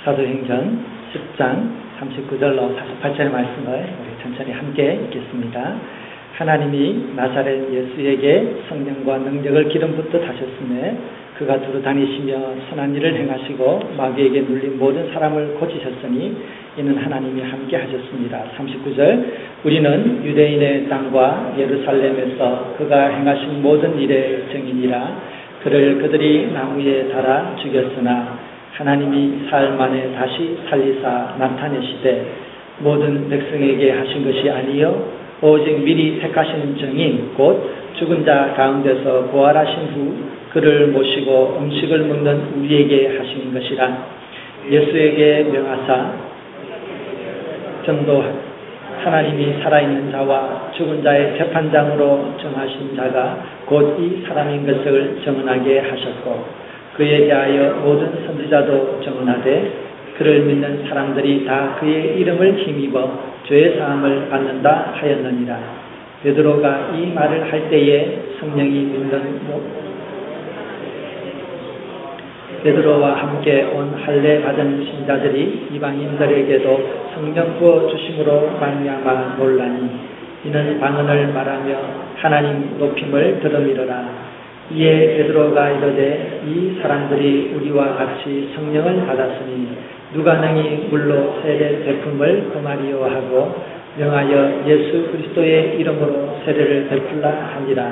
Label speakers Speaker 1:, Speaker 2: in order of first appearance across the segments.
Speaker 1: 사도행전 10장 39절로 48절의 말씀을 우리 천천히 함께 읽겠습니다. 하나님이 나사렛 예수에게 성령과 능력을 기름 붓듯 하셨으며 그가 두루 다니시며 선한 일을 행하시고 마귀에게 눌린 모든 사람을 고치셨으니 이는 하나님이 함께 하셨습니다. 39절 우리는 유대인의 땅과 예루살렘에서 그가 행하신 모든 일의 증인이라. 그를 그들이 나무에 달아 죽였으나 하나님이 사흘 만에 다시 살리사 나타내시되 모든 백성에게 하신 것이 아니요 오직 미리 택하신 증인 곧 죽은 자 가운데서 부활하신 후 그를 모시고 음식을 먹는 우리에게 하신 것이라. 예수에게 명하사 전도 하나님이 살아있는 자와 죽은 자의 재판장으로 정하신 자가 곧 이 사람인 것을 증언하게 하셨고 그에 대하여 모든 선지자도 증언하되 그를 믿는 사람들이 다 그의 이름을 힘입어 죄의 사함을 받는다 하였느니라. 베드로가 이 말을 할 때에 성령이 믿는 베드로와 함께 온 할례 받은 신자들이 이방인들에게도 성령 부어 주심으로 말미암아 놀라니 이는 방언을 말하며 하나님 높임을 들음이로라. 이에 베드로가 이르되 이 사람들이 우리와 같이 성령을 받았으니 누가 능히 물로 세례 베품을 금하리요 하고 명하여 예수 그리스도의 이름으로 세례를 베풀라 하니라.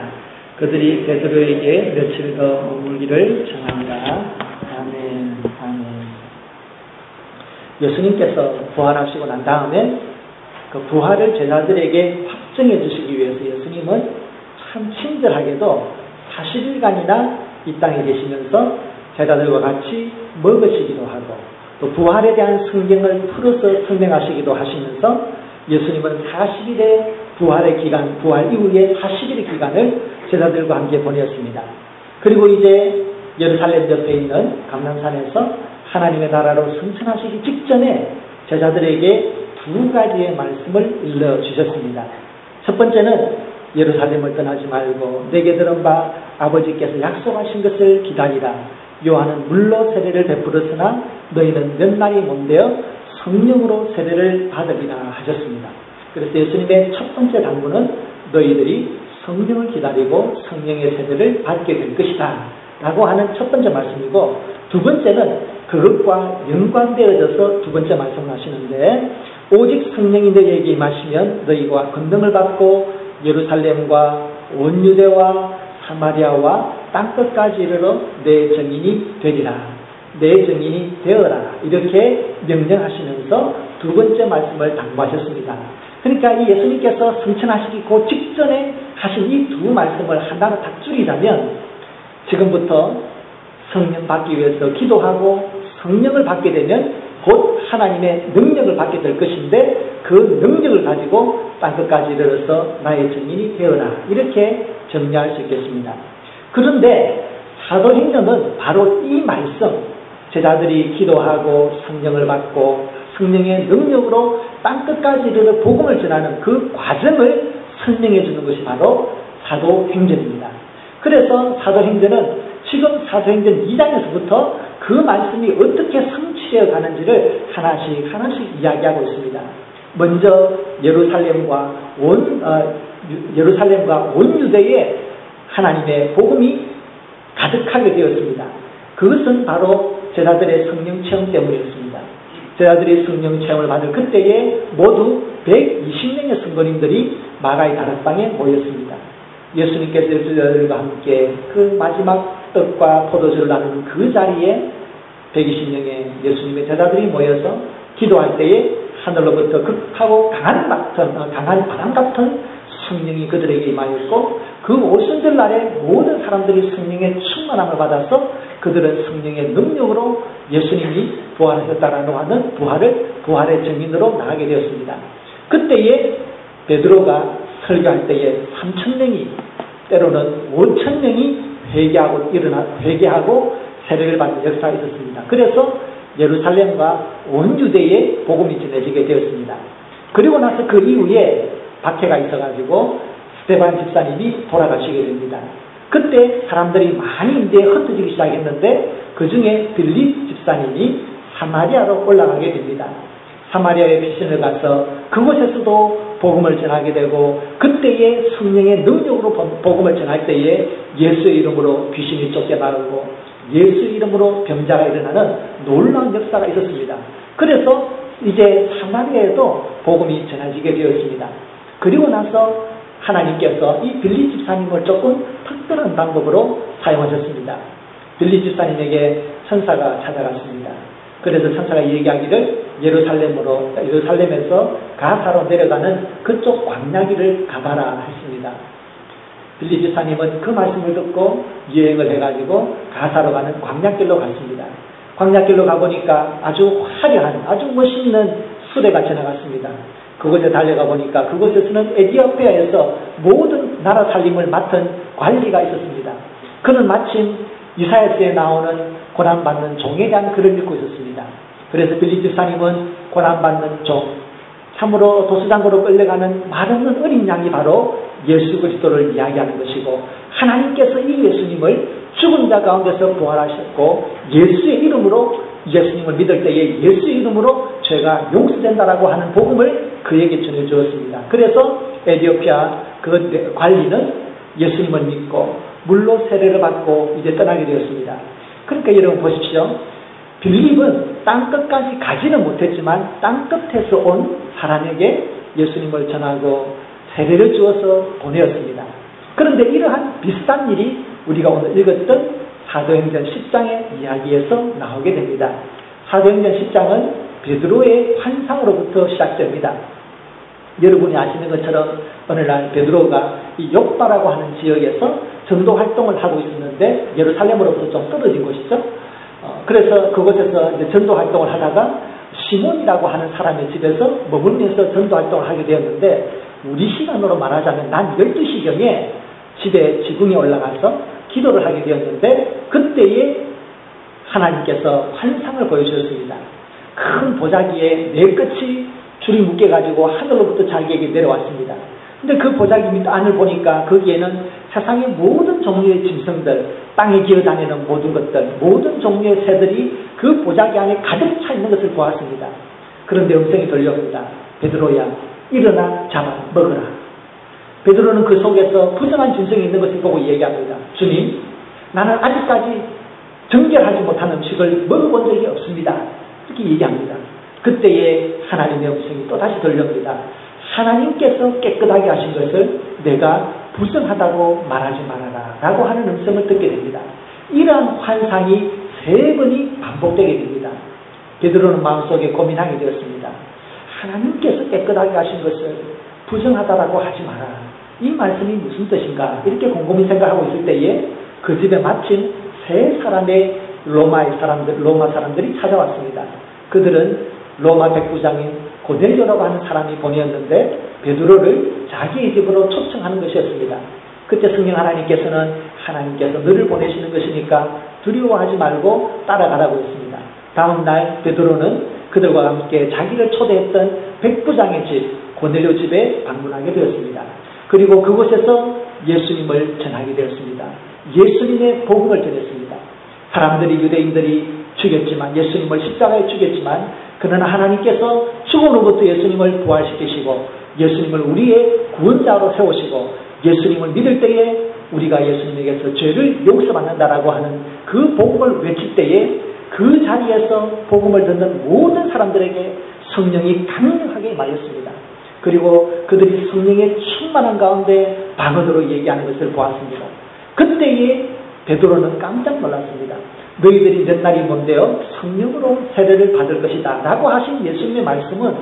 Speaker 1: 그들이 베드로에게 며칠 더 머물기를 청하니라. 아멘. 아멘. 예수님께서 부활하시고 난 다음에 그 부활을 제자들에게 확증해 주시기 위해서 예수님은 참 친절하게도 40일간이나 이 땅에 계시면서 제자들과 같이 먹으시기도 하고 또 부활에 대한 성경을 풀어서 설명하시기도 하시면서 예수님은 40일의 부활의 기간, 부활 이후에 40일의 기간을 제자들과 함께 보냈습니다. 그리고 이제 예루살렘 옆에 있는 감람산에서 하나님의 나라로 승천하시기 직전에 제자들에게 두 가지의 말씀을 일러주셨습니다. 첫 번째는 예루살렘을 떠나지 말고 내게 들은 바 아버지께서 약속하신 것을 기다리라. 요한은 물로 세례를 베풀었으나 너희는 몇 날이 못되어 성령으로 세례를 받으리라 하셨습니다. 그래서 예수님의 첫 번째 당부는 너희들이 성령을 기다리고 성령의 세례를 받게 될 것이다 라고 하는 첫 번째 말씀이고, 두 번째는 그것과 연관되어져서 두 번째 말씀을 하시는데 오직 성령이 너희에게 임하시면 너희가 권능을 받고 예루살렘과 온 유대와 사마리아와 땅끝까지 이르러 내 증인이 되리라. 내 증인이 되어라. 이렇게 명령하시면서 두 번째 말씀을 당부하셨습니다. 그러니까 이 예수님께서 승천하시기 그 직전에 하신 이 두 말씀을 하나로 딱 줄이자면 지금부터 성령 받기 위해서 기도하고 성령을 받게 되면 곧 하나님의 능력을 받게 될 것인데 그 능력을 가지고 땅끝까지 이르러서 나의 증인이 되어라. 이렇게 정리할 수 있겠습니다. 그런데 사도행전은 바로 이 말씀, 제자들이 기도하고 성령을 받고 성령의 능력으로 땅끝까지 이르러 복음을 전하는 그 과정을 설명해 주는 것이 바로 사도행전입니다. 그래서 사도행전은 지금 사도행전 2장에서부터 그 말씀이 어떻게 성취되어 가는지를 하나씩 이야기하고 있습니다. 먼저 예루살렘과 온 유대에 하나님의 복음이 가득하게 되었습니다. 그것은 바로 제자들의 성령 체험 때문이었습니다. 제자들이 성령 체험을 받을 그때에 모두 120명의 성도님들이 마가의 다락방에 모였습니다. 예수님께서 제자들과 함께 그 마지막 떡과 포도주를 나누는 그 자리에 120명의 예수님의 제자들이 모여서 기도할 때에 하늘로부터 극하고 강한 바람 같은 성령이 그들에게 임하였고 그 오순절 날에 모든 사람들이 성령의 충만함을 받아서 그들은 성령의 능력으로 예수님이 부활하셨다라고 하는 부활의 증인으로 나가게 되었습니다. 그때에 베드로가 설교할 때에 3,000명이 때로는 5,000명이 회개하고 세례를 받는 역사가 있었습니다. 그래서 예루살렘과 온 유대에 복음이 전해지게 되었습니다. 그리고 나서 그 이후에 박해가 있어가지고 스데반 집사님이 돌아가시게 됩니다. 그때 사람들이 많이 이제 흩어지기 시작했는데 그 중에 빌립 집사님이 사마리아로 올라가게 됩니다. 사마리아의 미션을 가서 그곳에서도 복음을 전하게 되고 그때에 성령의 능력으로 복음을 전할 때에 예수의 이름으로 귀신이 쫓겨나고 예수의 이름으로 병자가 일어나는 놀라운 역사가 있었습니다. 그래서 이제 사마리아에도 복음이 전해지게 되었습니다. 그리고 나서 하나님께서 이 빌리 집사님을 조금 특별한 방법으로 사용하셨습니다. 빌리 집사님에게 천사가 찾아갔습니다. 그래서 천사가 얘기하기를 예루살렘에서 가사로 내려가는 그쪽 광야길을 가봐라 했습니다. 빌리 집사님은 그 말씀을 듣고 여행을 해가지고 가사로 가는 광야길로 갔습니다. 광야길로 가보니까 아주 화려한 아주 멋있는 수레가 지나갔습니다. 그곳에 달려가 보니까 그곳에서는 에티오피아에서 모든 나라 살림을 맡은 관리가 있었습니다. 그는 마침 이사야서에 나오는 고난받는 종에 대한 글을 읽고 있었습니다. 그래서 빌리 집사님은 고난받는 종, 참으로 도수장고로 끌려가는 말없는 어린 양이 바로 예수 그리스도를 이야기하는 것이고 하나님께서 이 예수님을 죽은 자 가운데서 부활하셨고 예수의 이름으로 예수님을 믿을 때에 예수의 이름으로 죄가 용서된다라고 하는 복음을 그에게 전해주었습니다. 그래서 에티오피아 그 관리는 예수님을 믿고 물로 세례를 받고 이제 떠나게 되었습니다. 그러니까 여러분 보십시오. 빌립은 땅끝까지 가지는 못했지만 땅끝에서 온 사람에게 예수님을 전하고 세례를 주어서 보내었습니다. 그런데 이러한 비슷한 일이 우리가 오늘 읽었던 사도행전 10장의 이야기에서 나오게 됩니다. 사도행전 10장은 베드로의 환상으로부터 시작됩니다. 여러분이 아시는 것처럼 어느 날 베드로가 이 욥바라고 하는 지역에서 전도 활동을 하고 있었는데 예루살렘으로부터 좀 떨어진 곳이죠. 그래서 그곳에서 이제 전도 활동을 하다가 시몬이라고 하는 사람의 집에서 머물면서 전도 활동을 하게 되었는데 우리 시간으로 말하자면 난 12시경에 집에 지붕에 올라가서 기도를 하게 되었는데 그때에 하나님께서 환상을 보여주셨습니다. 큰 보자기에 네 끝이 줄이 묶여가지고 하늘로부터 자기에게 내려왔습니다. 근데 그 보자기 밑 안을 보니까 거기에는 세상의 모든 종류의 짐승들, 땅에 기어다니는 모든 것들, 모든 종류의 새들이 그 보자기 안에 가득 차 있는 것을 보았습니다. 그런데 음성이 들려옵니다. 베드로야, 일어나 잡아 먹으라. 베드로는 그 속에서 부정한 짐승이 있는 것을 보고 얘기합니다. 주님, 나는 아직까지 정결하지 못한 음식을 먹어본 적이 없습니다. 이렇게 얘기합니다. 그때에 하나님의 음성이 또다시 들려옵니다. 하나님께서 깨끗하게 하신 것을 내가 부정하다고 말하지 말아라 라고 하는 음성을 듣게 됩니다. 이러한 환상이 3번이 반복되게 됩니다. 베드로는 마음속에 고민하게 되었습니다. 하나님께서 깨끗하게 하신 것을 부정하다라고 하지 마라. 이 말씀이 무슨 뜻인가 이렇게 곰곰이 생각하고 있을 때에 그 집에 마침 3사람의 로마 사람들이 찾아왔습니다. 그들은 로마 백부장인 고넬료라고 하는 사람이 보내었는데 베드로를 자기의 집으로 초청하는 것이었습니다. 그때 성령 하나님께서는 하나님께서 너를 보내시는 것이니까 두려워하지 말고 따라가라고 했습니다. 다음 날 베드로는 그들과 함께 자기를 초대했던 백부장의 집 고넬료 집에 방문하게 되었습니다. 그리고 그곳에서 예수님을 전하게 되었습니다. 예수님의 복음을 전했습니다. 사람들이 유대인들이 죽였지만 예수님을 십자가에 죽였지만 그러나 하나님께서 죽음으로부터 예수님을 부활시키시고 예수님을 우리의 구원자로 세우시고 예수님을 믿을 때에 우리가 예수님에게서 죄를 용서받는다라고 하는 그 복음을 외칠 때에 그 자리에서 복음을 듣는 모든 사람들에게 성령이 강력하게 임하였습니다. 그리고 그들이 성령의 충만한 가운데 방언으로 얘기하는 것을 보았습니다. 그때에 베드로는 깜짝 놀랐습니다. 너희들이 몇 날이 뭔데요? 성령으로 세례를 받을 것이다 라고 하신 예수님의 말씀은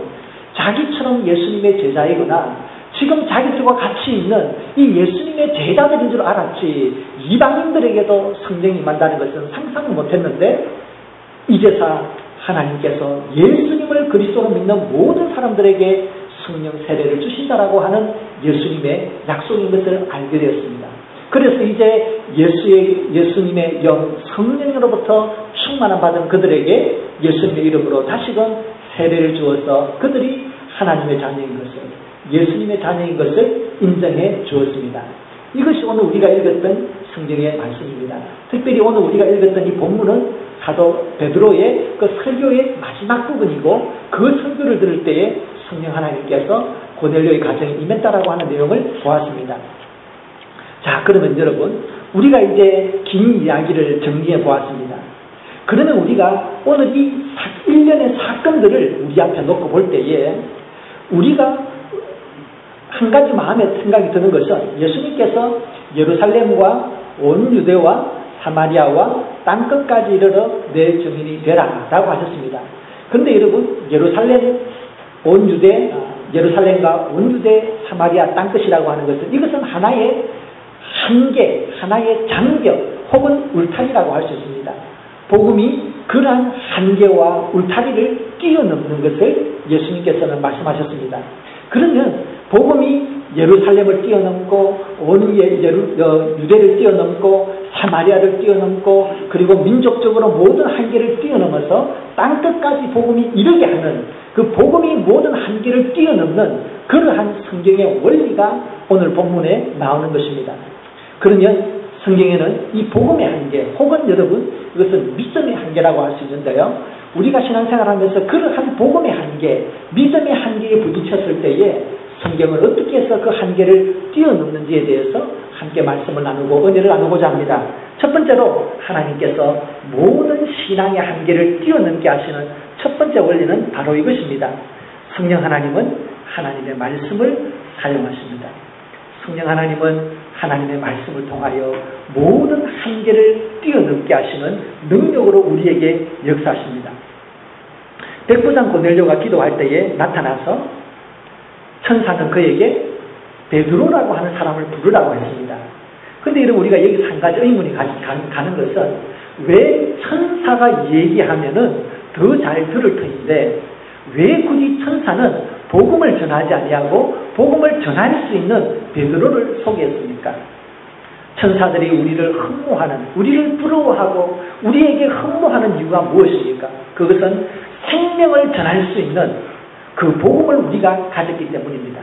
Speaker 1: 자기처럼 예수님의 제자이거나 지금 자기들과 같이 있는 이 예수님의 제자들인 줄 알았지 이방인들에게도 성령이 임한다는 것은 상상을 못했는데 이제서 하나님께서 예수님을 그리스도로 믿는 모든 사람들에게 성령 세례를 주신다라고 하는 예수님의 약속인 것을 알게 되었습니다. 그래서 이제 예수님의 영 성령으로부터 충만함 받은 그들에게 예수님의 이름으로 다시금 세례를 주어서 그들이 하나님의 자녀인 것을 예수님의 자녀인 것을 인정해 주었습니다. 이것이 오늘 우리가 읽었던 성경의 말씀입니다. 특별히 오늘 우리가 읽었던 이 본문은 사도 베드로의 그 설교의 마지막 부분이고 그 설교를 들을 때에 성령 하나님께서 고넬료의 가정에 임했다라고 하는 내용을 보았습니다. 자, 그러면 여러분, 우리가 이제 긴 이야기를 정리해 보았습니다. 그러면 우리가 오늘 이 일련의 사건들을 우리 앞에 놓고 볼 때에 우리가 한 가지 마음에 생각이 드는 것은 예수님께서 예루살렘과 온 유대와 사마리아와 땅끝까지 이르러 내 증인이 되라 라고 하셨습니다. 그런데 여러분, 예루살렘과 온 유대 사마리아 땅끝이라고 하는 것은 이것은 하나의 한계, 하나의 장벽 혹은 울타리라고 할 수 있습니다. 복음이 그러한 한계와 울타리를 뛰어넘는 것을 예수님께서는 말씀하셨습니다. 그러면 복음이 예루살렘을 뛰어넘고 온 유대를 뛰어넘고 사마리아를 뛰어넘고 그리고 민족적으로 모든 한계를 뛰어넘어서 땅끝까지 복음이 이르게 하는 그 복음이 모든 한계를 뛰어넘는 그러한 성경의 원리가 오늘 본문에 나오는 것입니다. 그러면 성경에는 이 복음의 한계 혹은 여러분 이것은 믿음의 한계라고 할 수 있는데요. 우리가 신앙생활하면서 그러한 복음의 한계, 믿음의 한계에 부딪혔을 때에 성경을 어떻게 해서 그 한계를 뛰어넘는지에 대해서 함께 말씀을 나누고 은혜를 나누고자 합니다. 첫 번째로 하나님께서 모든 신앙의 한계를 뛰어넘게 하시는 첫 번째 원리는 바로 이것입니다. 성령 하나님은 하나님의 말씀을 사용하십니다. 성령 하나님은 하나님의 말씀을 통하여 모든 한계를 뛰어넘게 하시는 능력으로 우리에게 역사하십니다. 백부장 고넬료가 기도할 때에 나타나서 천사는 그에게 베드로라고 하는 사람을 부르라고 했습니다. 그런데 여러분 우리가 여기서 한 가지 의문이 가는 것은 왜 천사가 얘기하면은 더 잘 들을 터인데 왜 굳이 천사는 복음을 전하지 아니하고 복음을 전할 수 있는 베드로를 소개했습니까? 천사들이 우리를 흠모하는, 우리를 부러워하고 우리에게 흠모하는 이유가 무엇입니까? 그것은 생명을 전할 수 있는 그 복음을 우리가 가졌기 때문입니다.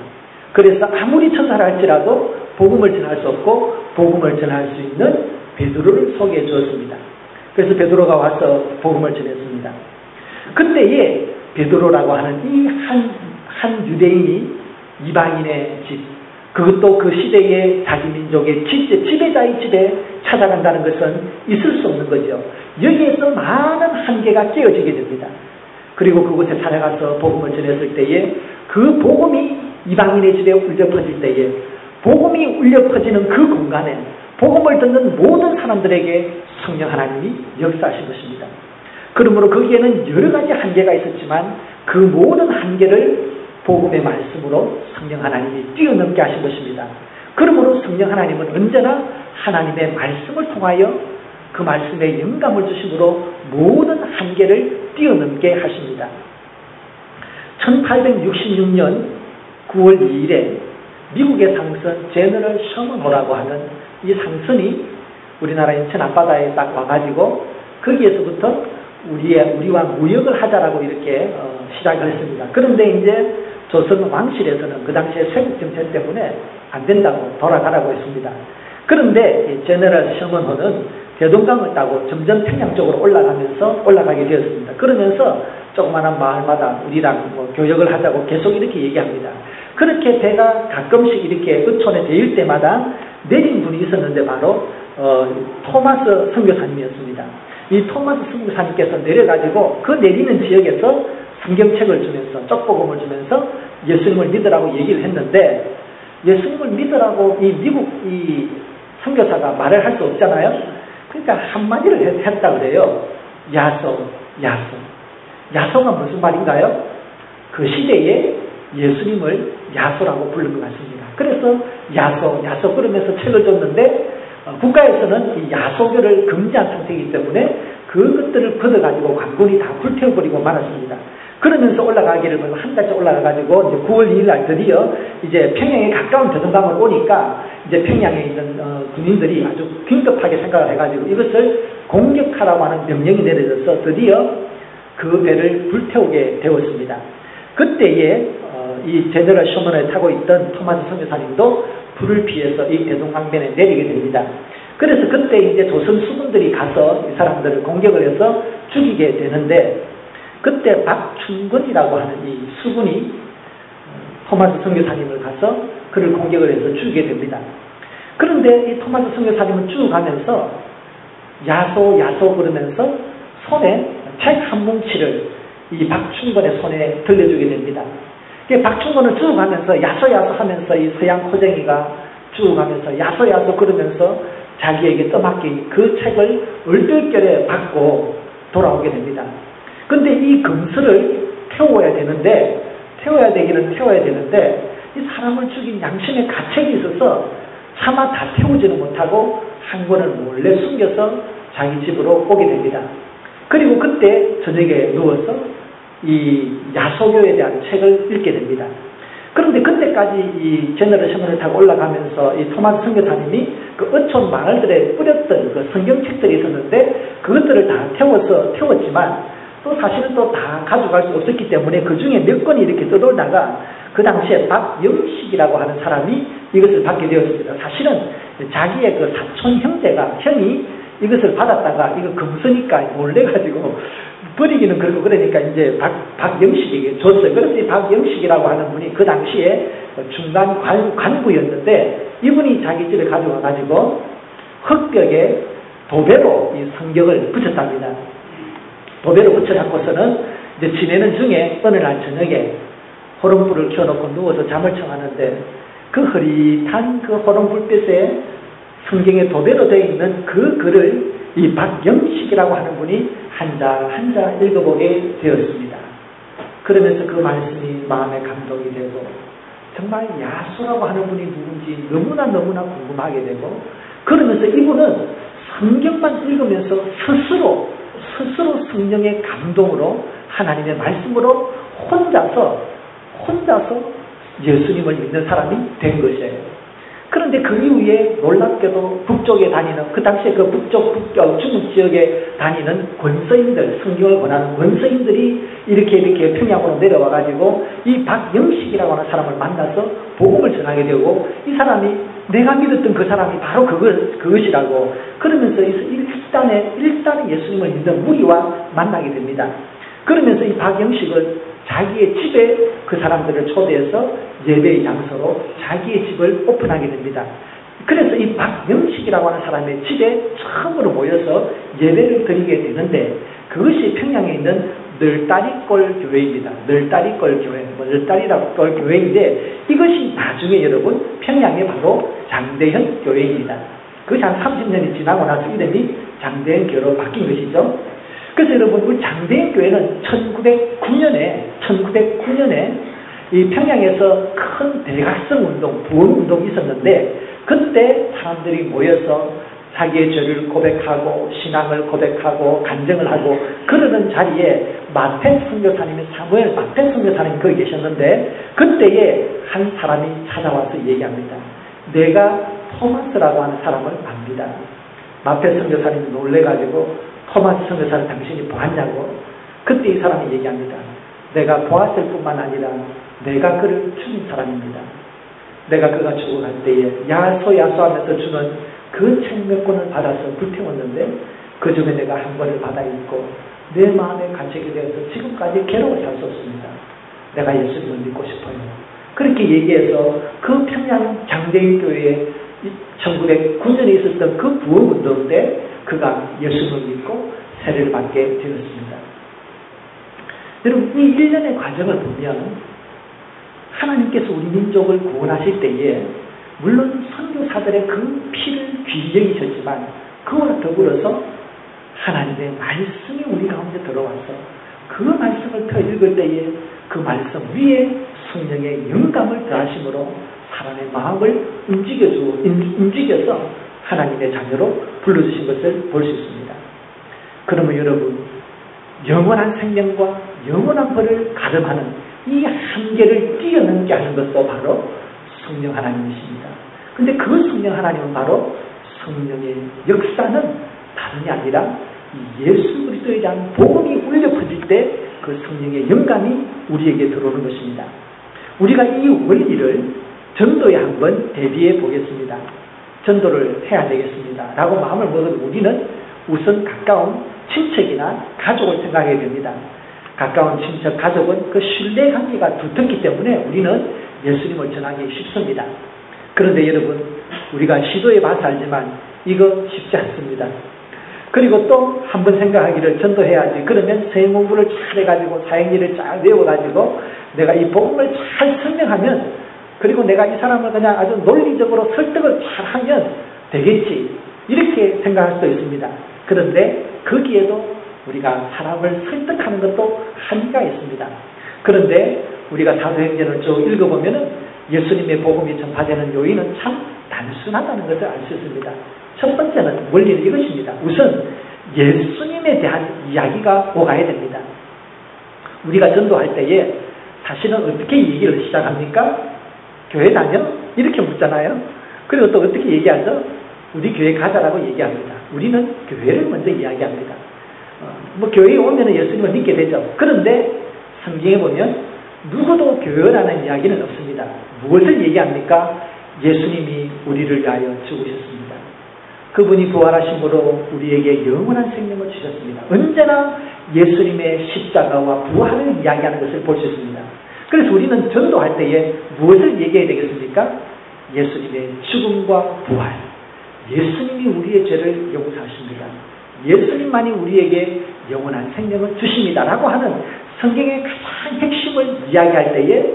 Speaker 1: 그래서 아무리 천사를 할지라도 복음을 전할 수 없고 복음을 전할 수 있는 베드로를 소개해 주었습니다. 그래서 베드로가 와서 복음을 전했습니다. 그때에 베드로라고 하는 이 한 유대인이 이방인의 집, 그것도 그 시대의 자기 민족의 지배자의 집에 찾아간다는 것은 있을 수 없는 거죠. 여기에서 많은 한계가 깨어지게 됩니다. 그리고 그곳에 찾아가서 복음을 전했을 때에 그 복음이 이방인의 집에 울려 퍼질 때에 복음이 울려 퍼지는 그 공간에 복음을 듣는 모든 사람들에게 성령 하나님이 역사하신 것입니다. 그러므로 거기에는 여러 가지 한계가 있었지만 그 모든 한계를 복음의 말씀으로 성령 하나님이 뛰어넘게 하신 것입니다. 그러므로 성령 하나님은 언제나 하나님의 말씀을 통하여 그 말씀에 영감을 주심으로 모든 한계를 뛰어넘게 하십니다. 1866년 9월 2일에 미국의 상선 제너럴 셔먼호라고 하는 이 상선이 우리나라 인천 앞바다에 딱 와가지고 거기에서부터 우리와 무역을 하자라고 이렇게 시작을 했습니다. 그런데 이제 조선 왕실에서는 그 당시에 세국 정책 때문에 안 된다고 돌아가라고 했습니다. 그런데 이 제너럴 셔먼호는 대동강을 따고 점점 평양 쪽으로 올라가게 되었습니다. 그러면서 조그마한 마을마다 우리랑 교역을 하자고 계속 이렇게 얘기합니다. 그렇게 배가 가끔씩 이렇게 어촌에 대일 때마다 내린 분이 있었는데 바로 토마스 선교사님이었습니다. 이 토마스 선교사님께서 내려가지고 그 내리는 지역에서 성경책을 주면서 쪽복음을 주면서 예수님을 믿으라고 얘기를 했는데 예수님을 믿으라고 이 미국 이 선교사가 말을 할 수 없잖아요. 그러니까 한마디를 했다 그래요. 야소가 무슨 말인가요? 그 시대에 예수님을 야소라고 부른 것 같습니다. 그래서 야소 그러면서 책을 줬는데 국가에서는 이 야소교를 금지한 상태이기 때문에 그것들을 걷어가지고 관군이 다 불태워버리고 말았습니다. 그러면서 올라가기를 한 달째 올라가가지고 이제 9월 2일 날 드디어 이제 평양에 가까운 대동강을 오니까 이제 평양에 있는 군인들이 아주 긴급하게 생각을 해가지고 이것을 공격하라고 하는 명령이 내려져서 드디어 그 배를 불태우게 되었습니다. 그때에 이 제너럴 셔먼을 타고 있던 토마스 선교사님도 불을 피해서 이 대동강변에 내리게 됩니다. 그래서 그때 이제 조선 수군들이 가서 이 사람들을 공격을 해서 죽이게 되는데, 그때 박충근이라고 하는 이 수군이 토마스 선교사님을 가서 그를 공격을 해서 죽이게 됩니다. 그런데 이 토마스 선교사님은 쭉 가면서 야소 그러면서 손에 책 한 뭉치를 이 박충근의 손에 들려주게 됩니다. 박충근을 쭉 가면서 야소 하면서 이 서양 호쟁이가 쭉 가면서 야소 그러면서 자기에게 떠맡긴 그 책을 얼떨결에 받고 돌아오게 됩니다. 근데 이 금슬을 태워야 되는데 이 사람을 죽인 양심의 가책이 있어서 차마 다 태우지는 못하고 한 권을 몰래 숨겨서 자기 집으로 오게 됩니다. 그리고 그때 저녁에 누워서 이 야소교에 대한 책을 읽게 됩니다. 그런데 그때까지 이 제너레이션을 타고 올라가면서 이 토마스 선교사님이 그 어촌 마을들에 뿌렸던 그 성경책들이 있었는데 그것들을 다 태웠지만 또 사실은 또 다 가져갈 수 없었기 때문에 그 중에 몇 권이 이렇게 떠돌다가 그 당시에 박영식이라고 하는 사람이 이것을 받게 되었습니다. 사실은 자기의 그 사촌 형이 이것을 받았다가 이거 금수니까 몰래 가지고 버리기는 그렇고 그러니까 이제 박영식에게 줬어요. 그래서 이 박영식이라고 하는 분이 그 당시에 중간 관부였는데 이분이 자기 집에 가져와 가지고 흙벽에 도배로 이 성경을 붙였답니다. 도배로 붙여놓고서는 이제 지내는 중에 어느 날 저녁에 호롱불을 켜놓고 누워서 잠을 청하는데 그 흐릿한 그 호롱불빛에 성경에 도배로 되어 있는 그 글을 이 박영식이라고 하는 분이 한자 읽어보게 되었습니다. 그러면서 그 말씀이 마음에 감동이 되고 정말 야수라고 하는 분이 누군지 너무나 궁금하게 되고 그러면서 이분은 성경만 읽으면서 스스로 성령의 감동으로 하나님의 말씀으로 혼자서 예수님을 믿는 사람이 된 것이에요. 그런데 그 이후에 놀랍게도 북쪽에 다니는 그 당시에 그 북쪽 중국 지역에 다니는 권서인들, 성경을 권하는 권서인들이 이렇게 평양으로 내려와 가지고 이 박영식이라고 하는 사람을 만나서 복음을 전하게 되고 이 사람이 내가 믿었던 그 사람이 바로 그것이라고 그러면서 일단에 예수님을 믿는 무리와 만나게 됩니다. 그러면서 이 박영식을 자기의 집에 그 사람들을 초대해서 예배의 장소로 자기의 집을 오픈하게 됩니다. 그래서 이 박영식이라고 하는 사람의 집에 처음으로 모여서 예배를 드리게 되는데 그것이 평양에 있는 널다리꼴 교회입니다. 널다리꼴 교회인데 이것이 나중에 여러분 평양에 바로 장대현 교회입니다. 그것이 한 30년이 지나고 나서 이름이 장대현 교회로 바뀐 것이죠. 그래서 여러분 우리 장대현 교회는 1909년에 이 평양에서 큰 대각성 운동, 부흥 운동이 있었는데 그때 사람들이 모여서 자기의 죄를 고백하고 신앙을 고백하고 간증을 하고 그러는 자리에 마태 선교사님이 사무엘 마태 선교사님이 거기 계셨는데 그때에 한 사람이 찾아와서 얘기합니다. 내가 토마스라고 하는 사람을 압니다. 마태 선교사님이 놀래가지고 토마스 선교사를 당신이 보았냐고 그때 이 사람이 얘기합니다. 내가 보았을 뿐만 아니라 내가 그를 죽인 사람입니다. 내가 그가 죽어갈 때에 야소하면서 주는 그 책 몇 권을 받아서 불태웠는데 그 중에 내가 한 권을 받아 읽고 내 마음에 간직이 되어서 지금까지 괴로워 살 수 없습니다. 내가 예수님을 믿고 싶어요. 그렇게 얘기해서 그 평양 장대인 교회에 1909년에 있었던 그 부흥운동 때 그가 예수님을 믿고 세례를 받게 되었습니다. 여러분 이 일련의 과정을 보면 하나님께서 우리 민족을 구원하실 때에 물론 선교사들의 그 피를 귀히 여기셨지만 그와 더불어서 하나님의 말씀이 우리 가운데 들어와서 그 말씀을 펴 읽을 때에 그 말씀 위에 성령의 영감을 더하심으로 사람의 마음을 움직여서 하나님의 자녀로 불러주신 것을 볼 수 있습니다. 그러면 여러분 영원한 생명과 영원한 벌을 가름하는 이 한계를 뛰어넘게 하는 것도 바로 성령 하나님이십니다. 근데 그 성령 하나님은 바로 성령의 역사는 다름이 아니라 예수 그리스도에 대한 복음이 울려 퍼질 때 그 성령의 영감이 우리에게 들어오는 것입니다. 우리가 이 원리를 전도에 한번 대비해 보겠습니다. 전도를 해야 되겠습니다. 라고 마음을 먹은 우리는 우선 가까운 친척이나 가족을 생각해야 됩니다. 가까운 친척, 가족은 그 신뢰관계가 두텁기 때문에 우리는 예수님을 전하기 쉽습니다. 그런데 여러분, 우리가 시도해 봐서 알지만 이거 쉽지 않습니다. 그리고 또 한번 생각하기를 전도해야지. 그러면 서영 공부를 잘 해가지고 사행리를 잘 외워가지고 내가 이 복음을 잘 설명하면, 그리고 내가 이 사람을 그냥 아주 논리적으로 설득을 잘 하면 되겠지. 이렇게 생각할 수도 있습니다. 그런데 거기에도 우리가 사람을 설득하는 것도 한계가 있습니다. 그런데 우리가 사도행전을 쭉 읽어보면 예수님의 복음이 전파되는 요인은 참 단순하다는 것을 알 수 있습니다. 첫 번째는 원리는 이것입니다. 우선 예수님에 대한 이야기가 오가야 됩니다. 우리가 전도할 때에 사실은 어떻게 얘기를 시작합니까? 교회 다녀? 이렇게 묻잖아요. 그리고 또 어떻게 얘기하죠? 우리 교회 가자라고 얘기합니다. 우리는 교회를 먼저 이야기합니다. 교회에 오면 예수님을 믿게 되죠. 그런데 성경에 보면 누구도 교회라는 이야기는 없습니다. 무엇을 얘기합니까? 예수님이 우리를 위하여 죽으셨습니다. 그분이 부활하심으로 우리에게 영원한 생명을 주셨습니다. 언제나 예수님의 십자가와 부활을 이야기하는 것을 볼 수 있습니다. 그래서 우리는 전도할 때에 무엇을 얘기해야 되겠습니까? 예수님의 죽음과 부활. 예수님이 우리의 죄를 용서하십니다. 예수님만이 우리에게 영원한 생명을 주십니다. 라고 하는 성경의 가장 핵심을 이야기할 때에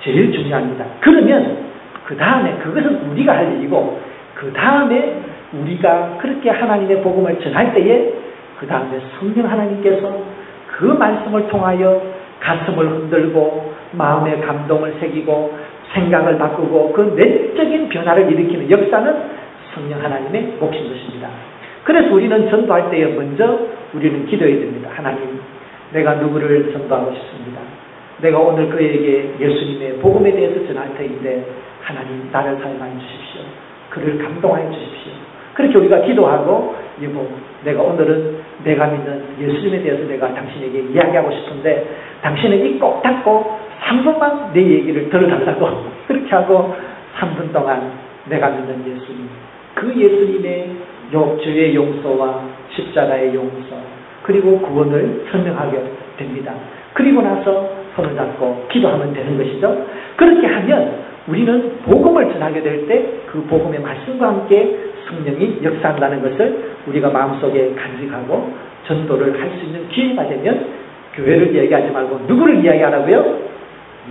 Speaker 1: 제일 중요합니다. 그러면 그 다음에 그것은 우리가 할 일이고, 그 다음에 우리가 그렇게 하나님의 복음을 전할 때에 그 다음에 성령 하나님께서 그 말씀을 통하여 가슴을 흔들고 마음의 감동을 새기고 생각을 바꾸고 그 내적인 변화를 일으키는 역사는 성령 하나님의 몫인 것입니다. 그래서 우리는 전도할 때에 먼저 우리는 기도해야 됩니다. 하나님, 내가 누구를 전도하고 싶습니다. 내가 오늘 그에게 예수님의 복음에 대해서 전할 터인데 하나님 나를 사용하여 주십시오. 그를 감동하여 주십시오. 그렇게 우리가 기도하고, 여보, 내가 오늘은 내가 믿는 예수님에 대해서 내가 당신에게 이야기하고 싶은데 당신은 입 꼭 닫고 3분만 내 얘기를 들어달라고 그렇게 하고 3분 동안 내가 믿는 예수님, 그 예수님의 죄의 용서와 십자가의 용서 그리고 구원을 설명하게 됩니다. 그리고 나서 손을 잡고 기도하면 되는 것이죠. 그렇게 하면 우리는 복음을 전하게 될 때 그 복음의 말씀과 함께 성령이 역사한다는 것을 우리가 마음속에 간직하고 전도를 할 수 있는 기회가 되면 교회를 이야기하지 말고 누구를 이야기하라고요?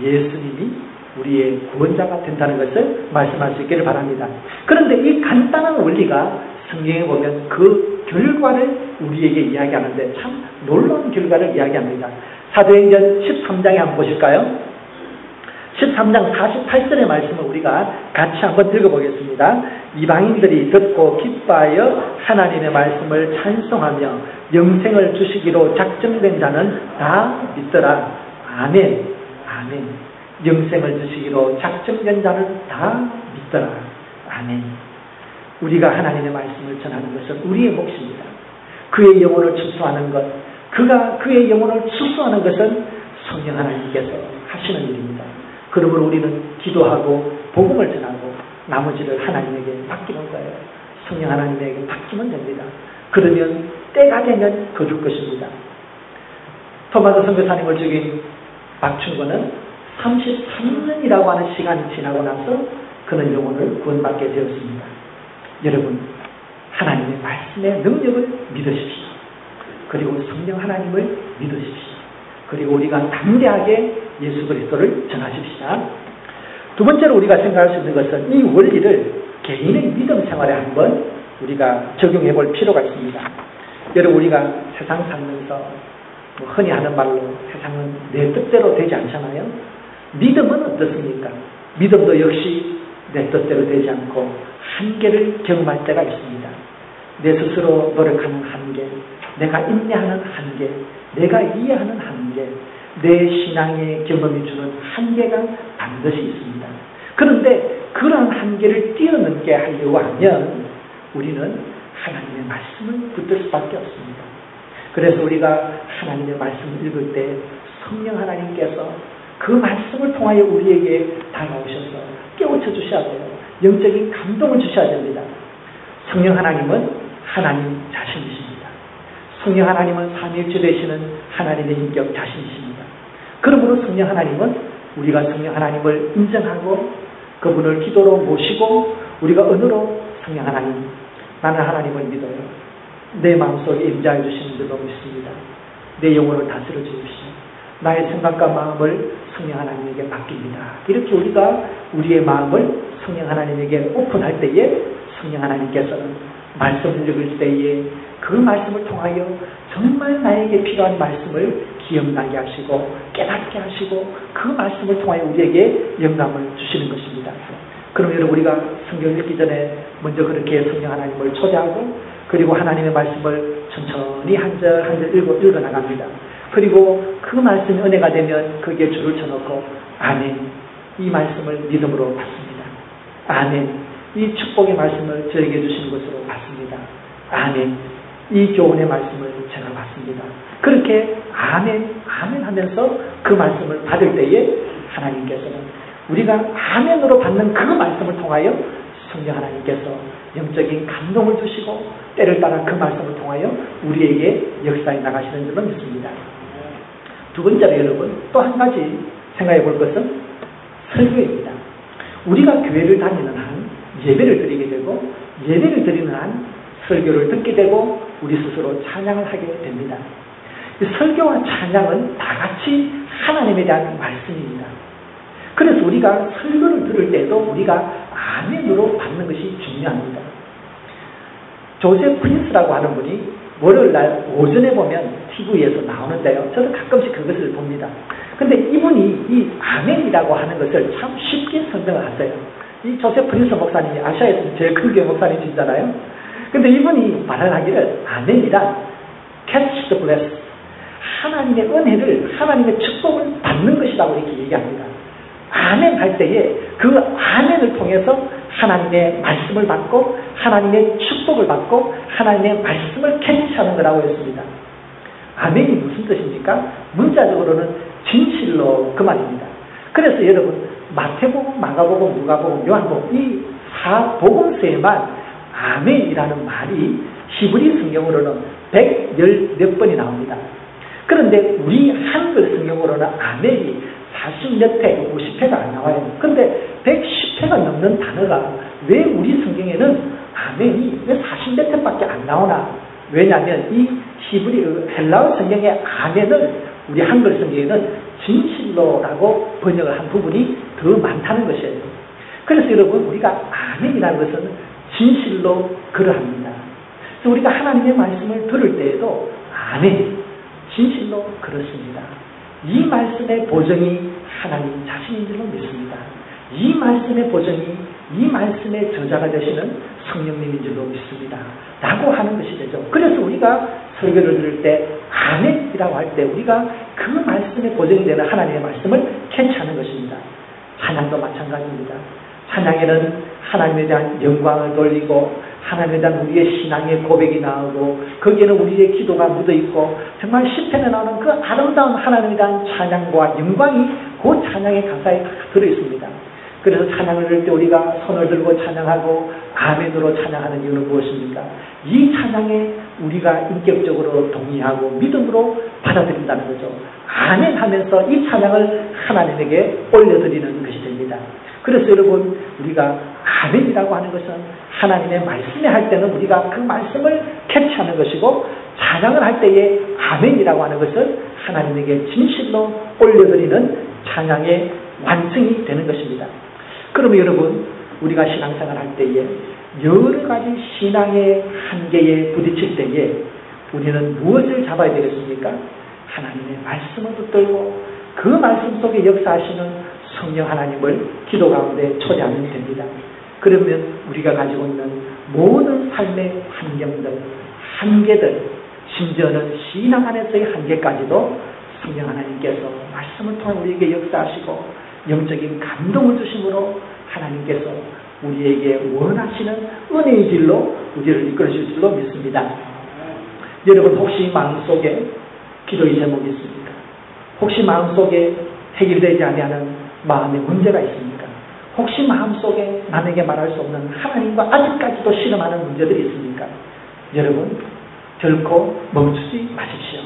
Speaker 1: 예수님이 우리의 구원자가 된다는 것을 말씀할 수 있기를 바랍니다. 그런데 이 간단한 원리가 성경에 보면 그 결과를 우리에게 이야기하는데 참 놀라운 결과를 이야기합니다. 사도행전 13장에 한번 보실까요? 13장 48절의 말씀을 우리가 같이 한번 읽어보겠습니다. 이방인들이 듣고 기뻐하여 하나님의 말씀을 찬송하며 영생을 주시기로 작정된 자는 다 믿더라. 아멘. 아멘. 영생을 주시기로 작정된 자는 다 믿더라. 아멘. 우리가 하나님의 말씀을 전하는 것은 우리의 몫입니다. 그의 영혼을 추수하는 것, 그가 그의 영혼을 추수하는 것은 성령 하나님께서 하시는 일입니다. 그러므로 우리는 기도하고 복음을 전하고 나머지를 하나님에게 맡기는 거예요. 성령 하나님에게 맡기면 됩니다. 그러면 때가 되면 거둘 것입니다. 토마스 선교사님을 죽인 박충건은 33년이라고 하는 시간이 지나고 나서 그는 영혼을 구원받게 되었습니다. 여러분, 하나님의 말씀의 능력을 믿으십시오. 그리고 성령 하나님을 믿으십시오. 그리고 우리가 담대하게 예수 그리스도를 전하십시다. 두 번째로 우리가 생각할 수 있는 것은 이 원리를 개인의 믿음 생활에 한번 우리가 적용해 볼 필요가 있습니다. 여러분, 우리가 세상 살면서 흔히 하는 말로 세상은 내 뜻대로 되지 않잖아요. 믿음은 어떻습니까? 믿음도 역시 내 뜻대로 되지 않고 한계를 경험할 때가 있습니다. 내 스스로 노력하는 한계, 내가 인내하는 한계, 내가 이해하는 한계, 내 신앙의 경험이 주는 한계가 반드시 있습니다. 그런데 그런 한계를 뛰어넘게 하려고 하면 우리는 하나님의 말씀을 붙들 수밖에 없습니다. 그래서 우리가 하나님의 말씀을 읽을 때 성령 하나님께서 그 말씀을 통하여 우리에게 다가오셔서 깨우쳐 주셔야 돼요. 영적인 감동을 주셔야 됩니다. 성령 하나님은 하나님 자신이십니다. 성령 하나님은 삼위일체 되시는 하나님의 인격 자신이십니다. 그러므로 성령 하나님은 우리가 성령 하나님을 인정하고 그분을 기도로 모시고 우리가 언어로 성령 하나님, 나는 하나님을 믿어요. 내 마음속에 임재해 주시는 줄로 믿습니다. 내 영혼을 다스려 주십시오. 나의 생각과 마음을 성령 하나님에게 맡깁니다. 이렇게 우리가 우리의 마음을 성령 하나님에게 오픈할 때에 성령 하나님께서는 말씀을 읽을 때에 그 말씀을 통하여 정말 나에게 필요한 말씀을 기억나게 하시고 깨닫게 하시고 그 말씀을 통하여 우리에게 영감을 주시는 것입니다. 그럼 여러분 우리가 성경을 읽기 전에 먼저 그렇게 성령 하나님을 초대하고 그리고 하나님의 말씀을 천천히 한 절 한 절 읽어나갑니다. 그리고 그 말씀이 은혜가 되면 거기에 줄을 쳐놓고 아멘, 이 말씀을 믿음으로 받습니다. 아멘, 이 축복의 말씀을 저에게 주시는 것으로 받습니다. 아멘, 이 교훈의 말씀을 제가 받습니다. 그렇게 아멘, 아멘 하면서 그 말씀을 받을 때에 하나님께서는 우리가 아멘으로 받는 그 말씀을 통하여 성령 하나님께서 영적인 감동을 주시고 때를 따라 그 말씀을 통하여 우리에게 역사해 나가시는 줄로 믿습니다. 두 번째로 여러분 또 한 가지 생각해 볼 것은 설교입니다. 우리가 교회를 다니는 한 예배를 드리게 되고 예배를 드리는 한 설교를 듣게 되고 우리 스스로 찬양을 하게 됩니다. 설교와 찬양은 다 같이 하나님에 대한 말씀입니다. 그래서 우리가 설교를 들을 때도 우리가 아멘으로 받는 것이 중요합니다. 조셉 프린스라고 하는 분이 월요일날 오전에 보면 TV에서 나오는데요. 저도 가끔씩 그것을 봅니다. 근데 이분이 이 아멘이라고 하는 것을 참 쉽게 설명을 하세요. 이 조셉 프린스 목사님이 아시아에서 제일 큰 교회 목사님이시잖아요. 근데 이분이 말을 하기를 아멘이란 catch the bless, 하나님의 은혜를, 하나님의 축복을 받는 것이라고 이렇게 얘기합니다. 아멘 할 때에 그 아멘을 통해서 하나님의 말씀을 받고 하나님의 축복을 받고 하나님의 말씀을 캐치하는 거라고 했습니다. 아멘이 무슨 뜻입니까? 문자적으로는 진실로 그 말입니다. 그래서 여러분 마태복음, 마가복음, 누가복음, 요한복음 이 4복음서에만 아멘이라는 말이 히브리 성경으로는 110몇 번이 나옵니다. 그런데 우리 한글 성경으로는 아멘이 40몇 회, 50회가 안 나와요. 그런데 110회가 넘는 단어가 왜 우리 성경에는 아멘이 왜 40몇 회밖에 안 나오나? 왜냐하면 이 히브리 헬라어 성경의 아멘을 우리 한글 성경에는 진실로라고 번역을 한 부분이 더 많다는 것이에요. 그래서 여러분 우리가 아멘이라는 것은 진실로 그러합니다. 그래서 우리가 하나님의 말씀을 들을 때에도 아멘, 진실로 그렇습니다. 이 말씀의 보증이 하나님 자신인 줄로 믿습니다. 이 말씀의 보증이 이 말씀의 저자가 되시는 성령님인 줄로 믿습니다. 라고 하는 것이 되죠. 그래서 우리가 설교를 들을 때 아멘이라고 할 때 우리가 그 말씀의 보증이 되는 하나님의 말씀을 캐치하는 것입니다. 찬양도 마찬가지입니다. 찬양에는 하나님에 대한 영광을 돌리고 하나님에 대한 우리의 신앙의 고백이 나오고 거기에는 우리의 기도가 묻어있고 정말 10편에 나오는 그 아름다운 하나님에 대한 찬양과 영광이 그 찬양의 가사에 들어있습니다. 그래서 찬양을 들을 때 우리가 손을 들고 찬양하고 아멘으로 찬양하는 이유는 무엇입니까? 이 찬양에 우리가 인격적으로 동의하고 믿음으로 받아들인다는 거죠. 아멘 하면서 이 찬양을 하나님에게 올려드리는 것이 됩니다. 그래서 여러분 우리가 아멘이라고 하는 것은 하나님의 말씀에 할 때는 우리가 그 말씀을 캐치하는 것이고 찬양을 할 때에 아멘이라고 하는 것은 하나님에게 진실로 올려드리는 찬양의 완성이 되는 것입니다. 그러면 여러분 우리가 신앙생활 할 때에 여러 가지 신앙의 한계에 부딪힐 때에 우리는 무엇을 잡아야 되겠습니까? 하나님의 말씀을 붙들고 그 말씀 속에 역사하시는 성령 하나님을 기도 가운데 초대하면 됩니다. 그러면 우리가 가지고 있는 모든 삶의 환경들, 한계들, 심지어는 신앙 안에서의 한계까지도 성령 하나님께서 말씀을 통해 우리에게 역사하시고 영적인 감동을 주심으로 하나님께서 우리에게 원하시는 은혜의 길로 우리를 이끌어주실 줄로 믿습니다. 여러분 혹시 마음속에 기도의 제목이 있습니까? 혹시 마음속에 해결되지 아니하는 마음의 문제가 있습니까? 혹시 마음속에 남에게 말할 수 없는 하나님과 아직까지도 씨름하는 문제들이 있습니까? 여러분, 결코 멈추지 마십시오.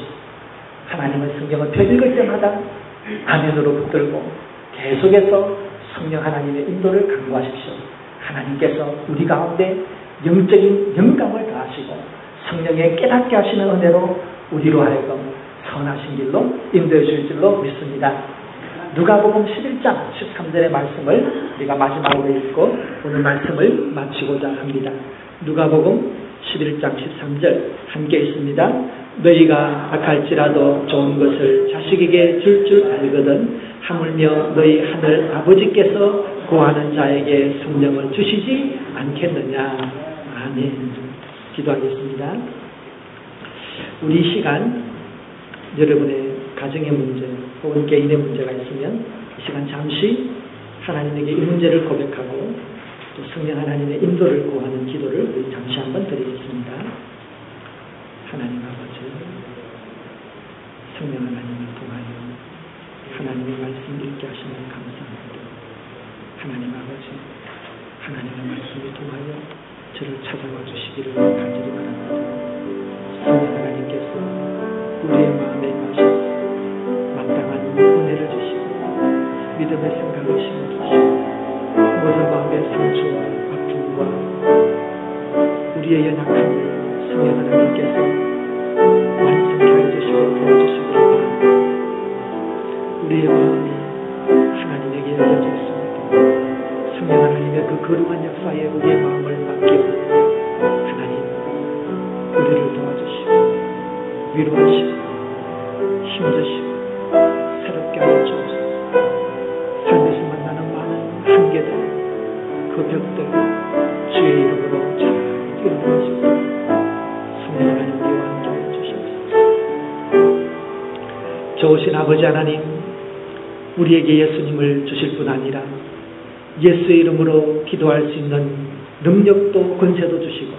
Speaker 1: 하나님의 성경을 펴 읽을 때마다 아멘으로 붙들고 계속해서 성령 하나님의 인도를 강구하십시오. 하나님께서 우리 가운데 영적인 영감을 더하시고 성령에 깨닫게 하시는 은혜로 우리로 하여금 선하신 길로 인도해 주실 줄로 믿습니다. 누가복음 11장 13절의 말씀을 우리가 마지막으로 읽고 오늘 말씀을 마치고자 합니다. 누가복음 11장 13절 함께 있습니다. 너희가 악할지라도 좋은 것을 자식에게 줄 줄 알거든 하물며 너희 하늘 아버지께서 구하는 자에게 성령을 주시지 않겠느냐. 아멘. 기도하겠습니다. 우리 이 시간 여러분의 가정의 문제 혹은 개인의 문제가 있으면 이 시간 잠시 하나님에게 이 문제를 고백하고 또 성령 하나님의 인도를 구하는 기도를 우리 잠시 한번 드리겠습니다. 하나님 아버지, 성령 하나님을 통하여 하나님의 말씀 읽게 하시는 감사합니다. 하나님 아버지, 하나님의 말씀을 통하여 저를 찾아와 주시기를 간절히 바랍니다. 성령 하나님께서 우리의 마음에 임하셔서 마땅한 은혜를 주시고 믿음의 생각을 심어주시고 모든 마음의 상처와 아픔과 우리의 연약함을 성령 하나님께서 완성케 해주시고 도와주시기를 바랍니다. 우리의 마음이 하나님에게 열려져 있습니다. 성령 하나님의 그 거룩한 역사에 우리의 마음을 맡기고 하나님 우리를 도와주시고 위로하시고 힘주시고 새롭게 하여 주옵소서. 삶에서 만나는 많은 한계들, 그 벽들 주의 이름으로 잘 뛰어넘을 수 있도록 성령 하나님 우리와 함께하여 주시옵소서. 좋으신 아버지 하나님, 우리에게 예수님을 주실 뿐 아니라 예수의 이름으로 기도할 수 있는 능력도 권세도 주시고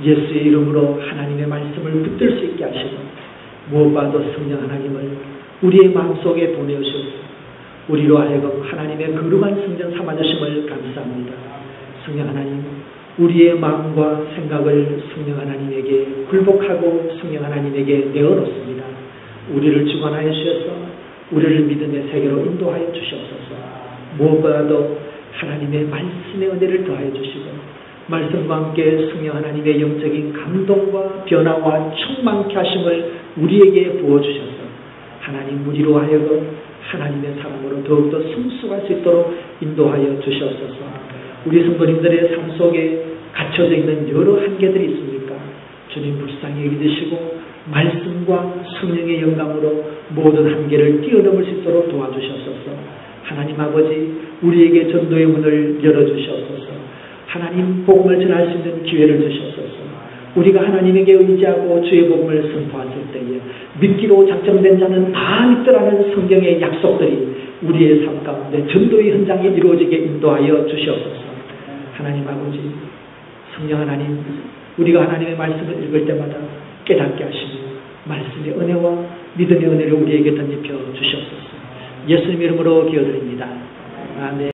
Speaker 1: 예수의 이름으로 하나님의 말씀을 붙들 수 있게 하시고 무엇보다도 성령 하나님을 우리의 마음속에 보내주셔서 우리로 하여금 하나님의 거룩한 성전 삼아주심을 감사합니다. 성령 하나님, 우리의 마음과 생각을 성령 하나님에게 굴복하고 성령 하나님에게 내어놓습니다. 우리를 주관하여 주셔서 우리를 믿음의 세계로 인도하여 주시옵소서. 무엇보다도 하나님의 말씀의 은혜를 더하여 주시고 말씀과 함께 성령 하나님의 영적인 감동과 변화와 충만케 하심을 우리에게 부어주셔서 하나님 우리로 하여금 하나님의 사람으로 더욱더 성숙할 수 있도록 인도하여 주시옵소서. 우리 성도님들의 삶 속에 갇혀져 있는 여러 한계들이 있습니까? 주님 불쌍히 여기시고 말씀과 성령의 영감으로 모든 한계를 뛰어넘을 수 있도록 도와주시옵소서. 하나님 아버지, 우리에게 전도의 문을 열어주시옵소서. 하나님 복음을 전할 수 있는 기회를 주시옵소서. 우리가 하나님에게 의지하고 주의 복음을 선포했을 때에 믿기로 작정된 자는 다 믿더라는 성경의 약속들이 우리의 삶 가운데 전도의 현장에 이루어지게 인도하여 주시옵소서. 하나님 아버지, 성령 하나님, 우리가 하나님의 말씀을 읽을 때마다 깨닫게 하시며 말씀의 은혜와 믿음의 은혜를 우리에게 덧입혀 주시옵소서. 예수님 이름으로 기도드립니다. 아멘.